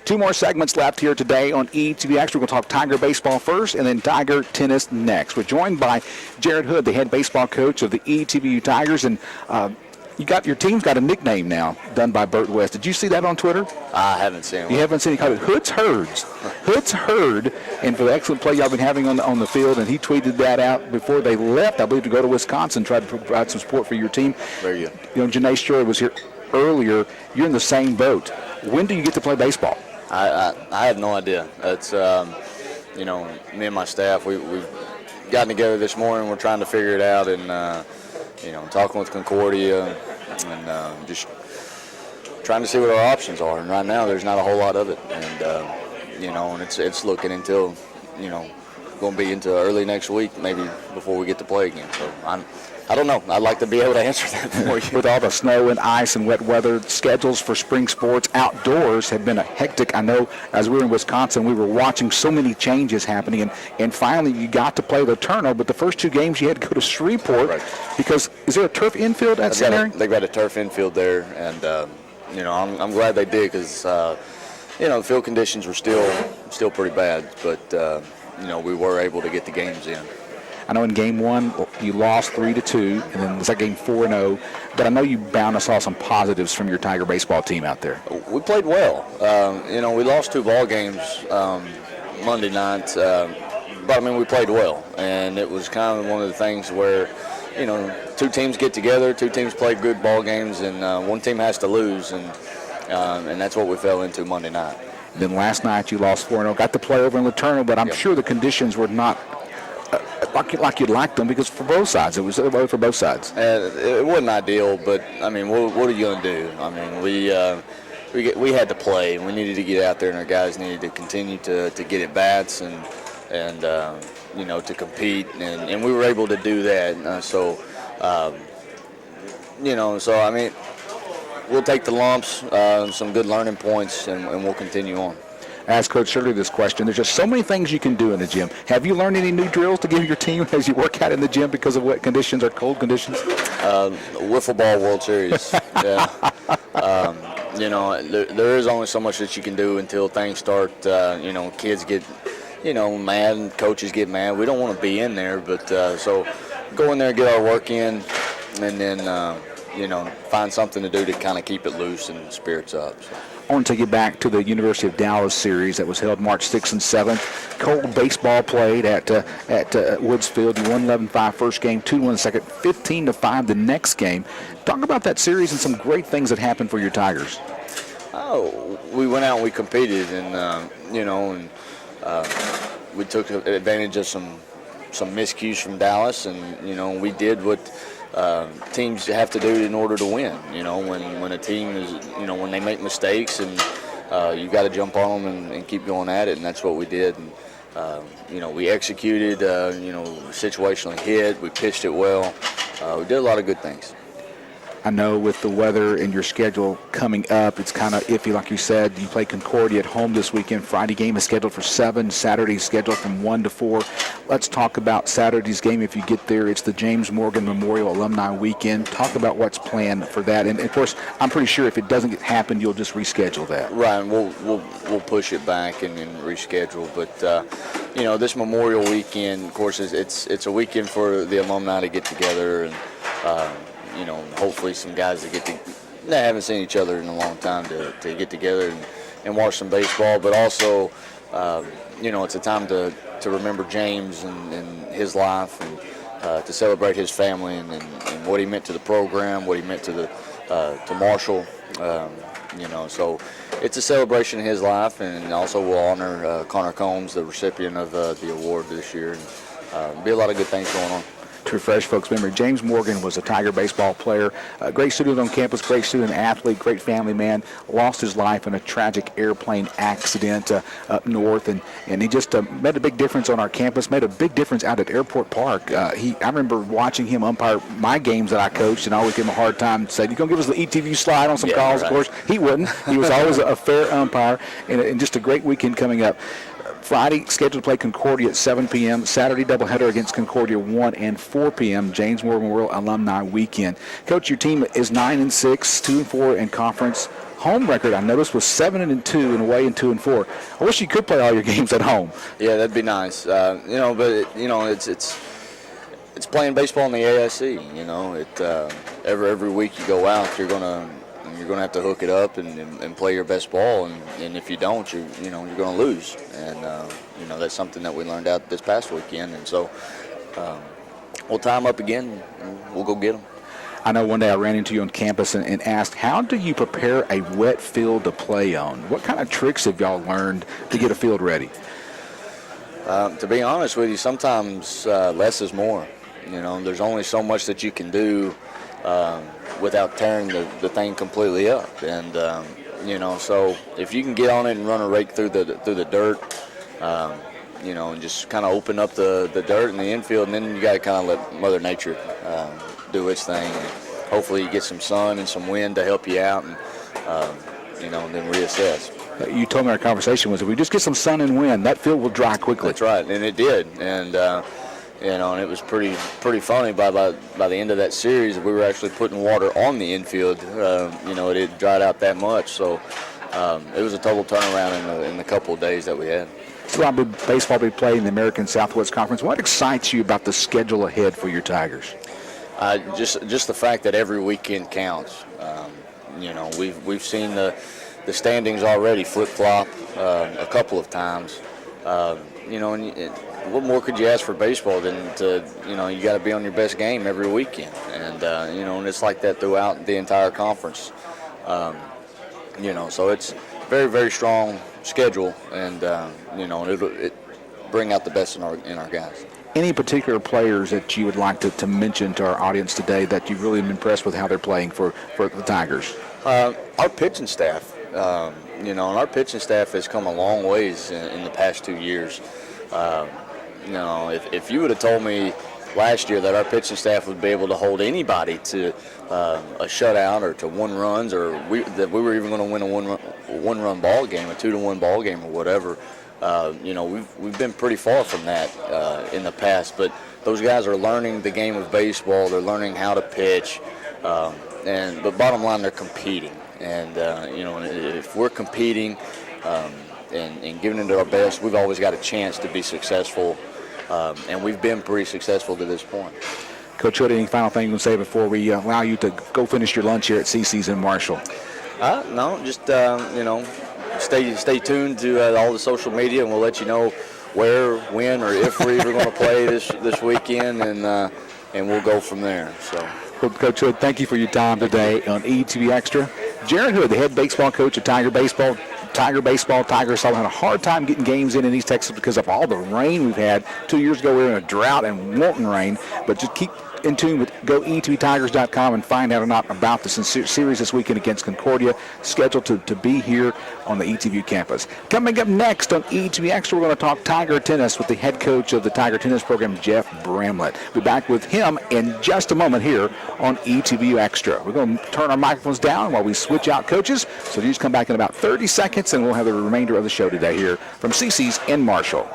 Two more segments left here today on ETBU. We're going to talk Tiger baseball first and then Tiger tennis next. We're joined by Jared Hood, the head baseball coach of the ETBU Tigers, and your team's got a nickname now done by Burt West. Did you see that on Twitter? I haven't seen it. You haven't seen it? Hood's Herds. Hood's Herd, and for the excellent play y'all been having on the field, and he tweeted that out before they left, I believe, to go to Wisconsin, try to provide some support for your team. Very good. Janae Story was here earlier. You're in the same boat. When do you get to play baseball? I have no idea. It's, me and my staff, we've gotten together this morning. We're trying to figure it out, and, talking with Concordia and just trying to see what our options are. And right now, there's not a whole lot of it. And, and it's looking until, going to be into early next week, maybe before we get to play again. So I don't know. I'd like to be able to answer that for you. With all the snow and ice and wet weather, schedules for spring sports outdoors have been a hectic. I know as we were in Wisconsin, we were watching so many changes happening, and finally you got to play the Turno, but the first two games you had to go to Shreveport. Right. Because is there a turf infield at Centenary? They've got a turf infield there, and, I'm glad they did because, the field conditions were still pretty bad, but, we were able to get the games in. I know in game one you lost 3-2, and then was that game 4-0. But I know you bound us all some positives from your Tiger baseball team out there. We played well. We lost 2 ball games Monday night, but we played well, and it was kind of one of the things where, 2 teams get together, 2 teams play good ball games, and one team has to lose, and that's what we fell into Monday night. Then last night you lost 4-0, got to play over in Laterno, but I'm sure the conditions were not like you'd like them, because for both sides, it was for both sides. It wasn't ideal, but what are you going to do? We had to play. We needed to get out there, and our guys needed to continue to get at bats and to compete, and we were able to do that. We'll take the lumps, some good learning points, and we'll continue on. Ask Coach Shirley this question. There's just so many things you can do in the gym. Have you learned any new drills to give your team as you work out in the gym because of wet conditions or cold conditions? Wiffle ball World Series. Yeah. There is only so much that you can do until things start. Kids get, mad and coaches get mad. We don't want to be in there, but so go in there and get our work in, and then find something to do to kind of keep it loose and spirits up. So. I want to take you back to the University of Dallas series that was held March 6th and 7th. Cold baseball played at Woods Field. You won 11-5 first game, 2-1 second, 15-5 the next game. Talk about that series and some great things that happened for your Tigers. Oh, we went out and we competed, and we took advantage of some miscues from Dallas, and we did what teams have to do in order to win. When a team is, when they make mistakes, and you got to jump on them and keep going at it, and that's what we did. And we executed, situationally hit, we pitched it well. We did a lot of good things. I know with the weather and your schedule coming up, it's kind of iffy, like you said. You play Concordia at home this weekend. Friday game is scheduled for 7. Saturday's scheduled from 1 to 4. Let's talk about Saturday's game if you get there. It's the James Morgan Memorial Alumni Weekend. Talk about what's planned for that. And, of course, I'm pretty sure if it doesn't happen, you'll just reschedule that. Right, and we'll push it back and reschedule. But, this Memorial Weekend, of course, it's a weekend for the alumni to get together, and hopefully some guys that they haven't seen each other in a long time to get together and watch some baseball. But also, it's a time to remember James and his life, and to celebrate his family and what he meant to the program, what he meant to Marshall. So it's a celebration of his life, and also we'll honor Connor Combs, the recipient of the award this year. And be a lot of good things going on. To refresh folks' memory, James Morgan was a Tiger baseball player, a great student on campus, great student athlete, great family man, lost his life in a tragic airplane accident up north, and he just made a big difference on our campus, made a big difference out at Airport Park. I remember watching him umpire my games that I coached, and I always give him a hard time, saying, "You going to give us the ETBU slide on some calls?" Right. Of course, he wouldn't. He was always a fair umpire, and just a great weekend coming up. Friday, scheduled to play Concordia at 7 p.m. Saturday, doubleheader against Concordia 1 and 4 p.m. James Morgan Memorial Alumni Weekend. Coach, your team is 9-6, 2-4 in conference. home record, I noticed, was 7-2 and away and 2-4. I wish you could play all your games at home. Yeah, that'd be nice. It's playing baseball in the ASC. Every week you go out, you're gonna have to hook it up and play your best ball, and if you don't, you're gonna lose. And that's something that we learned out this past weekend, and so we'll tie them up again and we'll go get them. I know one day I ran into you on campus and asked, how do you prepare a wet field to play on? What kind of tricks have y'all learned to get a field ready? To be honest with you, sometimes less is more. There's only so much that you can do without tearing the thing completely up. And, so if you can get on it and run a rake through the dirt, and just kind of open up the dirt in the infield, and then you got to kind of let Mother Nature do its thing. And hopefully you get some sun and some wind to help you out, and, and then reassess. You told me our conversation was if we just get some sun and wind, that field will dry quickly. That's right, and it did. And, and it was pretty funny. By the end of that series, we were actually putting water on the infield. It had dried out that much, so it was a total turnaround in the couple of days that we had. So, baseball will be played in the American Southwest Conference. What excites you about the schedule ahead for your Tigers? Just the fact that every weekend counts. We've seen the standings already flip-flop a couple of times. What more could you ask for baseball than to, you got to be on your best game every weekend. And, and it's like that throughout the entire conference. So it's very, very strong schedule, and, it'll bring out the best in our guys. Any particular players that you would like to mention to our audience today that you've really been impressed with how they're playing for the Tigers? Our pitching staff, and our pitching staff has come a long ways in the past 2 years. If you would have told me last year that our pitching staff would be able to hold anybody to a shutout or to 1 runs, or that we were even going to win a one-run ball game, a 2-1 ball game, or whatever. We've been pretty far from that in the past, but those guys are learning the game of baseball. They're learning how to pitch, but bottom line, they're competing. And if we're competing and giving it our best, we've always got a chance to be successful, and we've been pretty successful to this point. Coach Hood, any final thing you can say before we allow you to go finish your lunch here at CC's in Marshall? No, just stay tuned to all the social media, and we'll let you know where, when, or if we're even going to play this weekend, and we'll go from there. So, well, Coach Hood, thank you for your time today on ETBU Extra. Jared Hood, the head baseball coach of Tiger Baseball. Tigers had a hard time getting games in East Texas because of all the rain we've had. 2 years ago, we were in a drought and wanting rain, but just keep in tune with go etbtigers.com and find out about the series this weekend against Concordia, scheduled to be here on the ETBU campus. Coming up next on ETBU Extra, we're going to talk Tiger tennis with the head coach of the Tiger tennis program, Jeff Bramlett. We'll be back with him in just a moment here on ETBU Extra. We're going to turn our microphones down while we switch out coaches, so you just come back in about 30 seconds and we'll have the remainder of the show today here from CC's in Marshall.